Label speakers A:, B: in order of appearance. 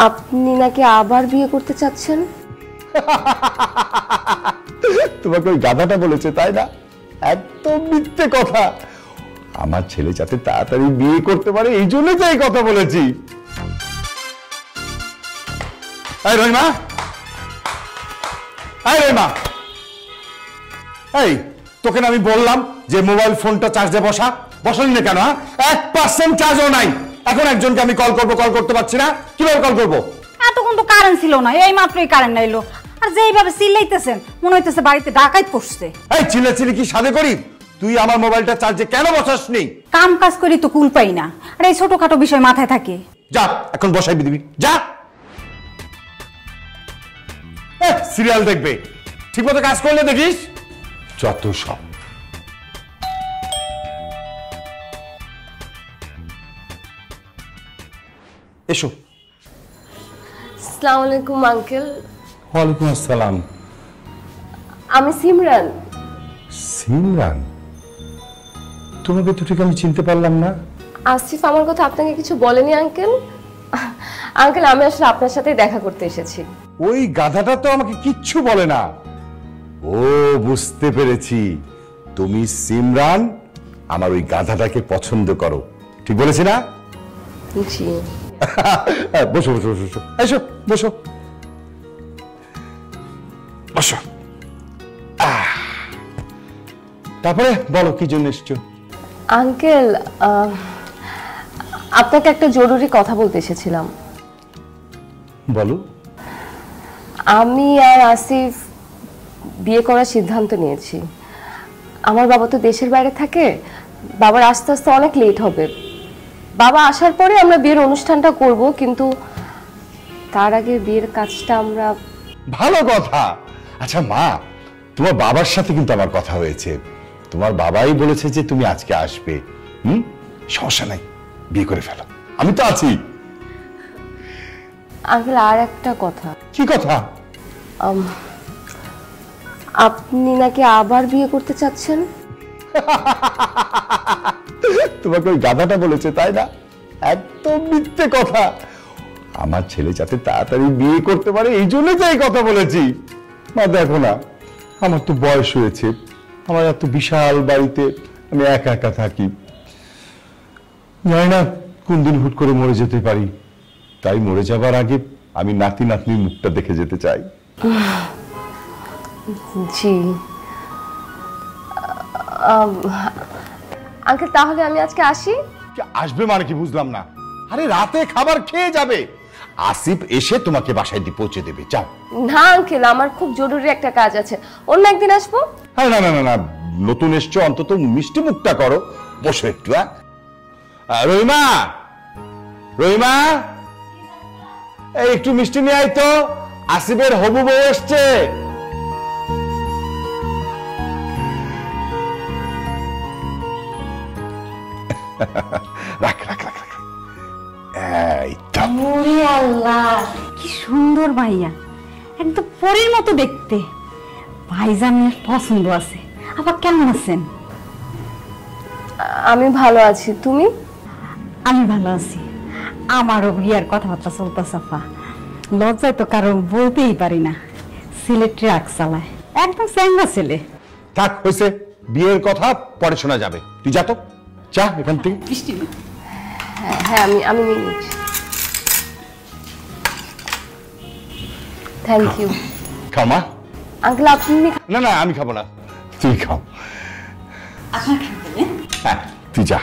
A: আপনি নাকি আবার বিয়ে করতে চাচ্ছেন?
B: তোমাকে ওই গাধাটা বলেছে তাই না? একদম মিথ্যে কথা। আমার ছেলে যাতে তাড়াতাড়ি বিয়ে করতে পারে এই জন্য তো এই কথা বলেছি। এই রহিমা, এই রহিমা, এই তোকে না আমি বললাম যে মোবাইল ফোনটা চার্জে বসালি না কেন? 1% চার্জও নাই। এখন একজনকে আমি কল করতে পারছি না, কিভাবে কল করবো?
C: এতক্ষণ তো কারেন্ট ছিল না, এই মাত্রই কারেন্ট আইলো। আর যেইভাবে চিল্লাইতেছেন মনে হইতেছে বাড়িতে ডাকাত পড়ছে।
B: এই চিল্লাচিল্লি কি সাধে করি? তুই আমার মোবাইলটা চার্জে কেন বসাসনি?
C: কাম কাজ করি তো কুল পাই না, আর এই ছোটখাটো বিষয় মাথায় থাকে।
B: যা এখন বসাই দিবি, যা। সিরিয়াল দেখবে, ঠিক মতো কাজ করলে দেখিস। যত সব। এসো।
A: আসসালামু আলাইকুম আঙ্কেল।
B: ওয়ালাইকুম আসসালাম।
A: আমি সিমরান।
B: সিমরান? তোমাকে তো ঠিক আমি চিনতে পারলাম না।
A: আসিফ আমার কথা আপনাকে কিছু বলেনি আঙ্কেল? আঙ্কেল আমি আসলে আপনার সাথে দেখা করতে এসেছি।
B: ওই গাধাটা তো আমাকে কিচ্ছু বলে না। ও বুঝতে পেরেছি, তুমি সিমরান আমার ওই গাধাটাকে পছন্দ করো, ঠিক বলেছি না?
A: জি।
B: বসো বসো বসো, এসো বসো বসো। তারপরে বলো কি জন্য এসছো?
A: আঙ্কেল আপনাকে একটা জরুরি কথা বলতে এসেছিলাম।
B: বলো।
A: আমি আর আসিফ বিয়ে করার সিদ্ধান্ত নিয়েছি। আমার বাবা তো দেশের বাইরে থাকে, বাবার আস্তে আস্তে অনেক লেট হবে। বাবা আসার পরে আমরা বিয়ের অনুষ্ঠানটা করব, কিন্তু তার আগে বিয়ের কাজটা আমরা।
B: ভালো কথা। আচ্ছা মা, তোমার বাবার সাথে কিন্তু আমার কথা হয়েছে। তোমার বাবাই বলেছে যে তুমি আজকে আসবে। সমস্যা নাই, বিয়ে করে ফেলো, আমি তো আছি।
A: আঙ্কেল আর একটা কথা।
B: কি কথা?
A: আপনি নাকি আবার বিয়ে করতে চাচ্ছেন?
B: তোমাকে ওই গাধাটা বলেছে তাই না? একদম মিথ্যে কথা। আমার ছেলে যাতে তাড়াতাড়ি বিয়ে করতে পারে এই জন্য তো এই কথা বলেছি। মা দেখো না, আমার তো বয়স হয়েছে, আমার এত বিশাল বাড়িতে আমি একা একা থাকি, জানি না কোন দিন হুট করে মরে যেতে পারি। তাই মরে যাবার আগে আমি নাতি নাতনির মুখটা দেখে যেতে চাই।
A: জি আঙ্কেল, তাহলে আমি আজকে আসি?
B: আসবে মানে কি বুঝলাম না। আরে রাতে খাবার খেয়ে যাবে, আসিফ এসে তোমাকে বাসায় দিয়ে পৌঁছে দেবে, যাও।
A: না আঙ্কেল, আমার খুব জরুরি একটা কাজ আছে, অন্য একদিন আসবো।
B: হ্যাঁ না না না না, নতুন এসছো, অন্তত মিষ্টি মুখটা করো, বসো একটু। রহিমা, রহিমা, এই একটু মিষ্টি নিয়ে আয় তো, আসিফের হবু বউ এসছে। রাখ রাখ রাখ রাখ।
C: ওরে আল্লাহ, কি সুন্দর ভাইয়া, একদম পরীর মতো দেখতে। ভাইজানের পছন্দ আছে। আবার কেমন আছেন?
A: আমি ভালো আছি, তুমি?
C: আমি ভালো আছি। আমারও বিয়ার কথাবার্তা চলতেছে, লজ্জায় তো কারো বলতেই পারি না। সিলেট ট্রাক চালায়, একদম চ্যাংড়া ছেলে।
B: থাক হয়েছে, বিয়ের কথা পরে শোনা যাবে, তুই যা তো, যা এখান থেকে।
A: হ্যাঁ আমি নিয়ে নিচ্ছি। Thank you.
B: খাও মা।
A: আঙ্কেল আপনি?
B: না না আমি খাবো না, তুই খাও। হ্যাঁ তুই যা।